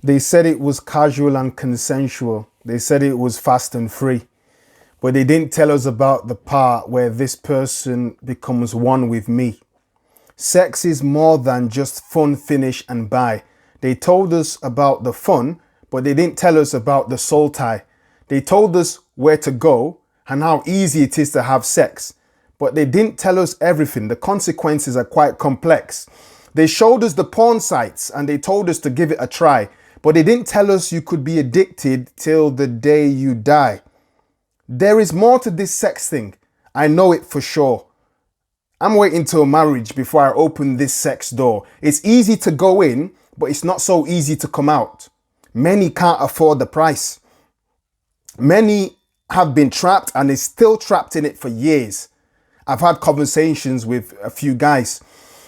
They said it was casual and consensual. They said it was fast and free. But they didn't tell us about the part where this person becomes one with me. Sex is more than just fun, finish and buy. They told us about the fun, but they didn't tell us about the soul tie. They told us where to go and how easy it is to have sex, but they didn't tell us everything. The consequences are quite complex. They showed us the porn sites and they told us to give it a try, but they didn't tell us you could be addicted till the day you die. There is more to this sex thing. I know it for sure. I'm waiting till marriage before I open this sex door. It's easy to go in, but it's not so easy to come out. Many can't afford the price. Many have been trapped and is still trapped in it for years. I've had conversations with a few guys.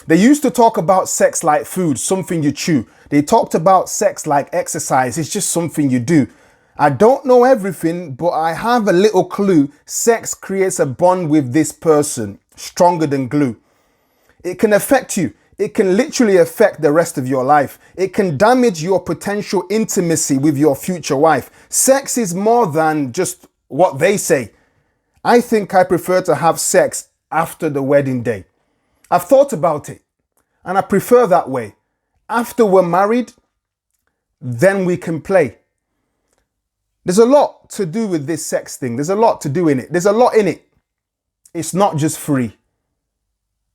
They used to talk about sex like food, something you chew. They talked about sex like exercise. It's just something you do. I don't know everything, but I have a little clue. Sex creates a bond with this person, stronger than glue. It can affect you. It can literally affect the rest of your life. It can damage your potential intimacy with your future wife. Sex is more than just what they say. I think I prefer to have sex after the wedding day. I've thought about it and I prefer that way. After we're married, then we can play. There's a lot to do with this sex thing. There's a lot to do in it. There's a lot in it. It's not just free.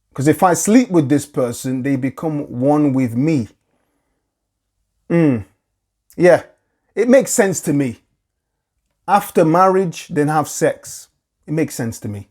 Because if I sleep with this person, they become one with me. Yeah, it makes sense to me. After marriage, then have sex. It makes sense to me.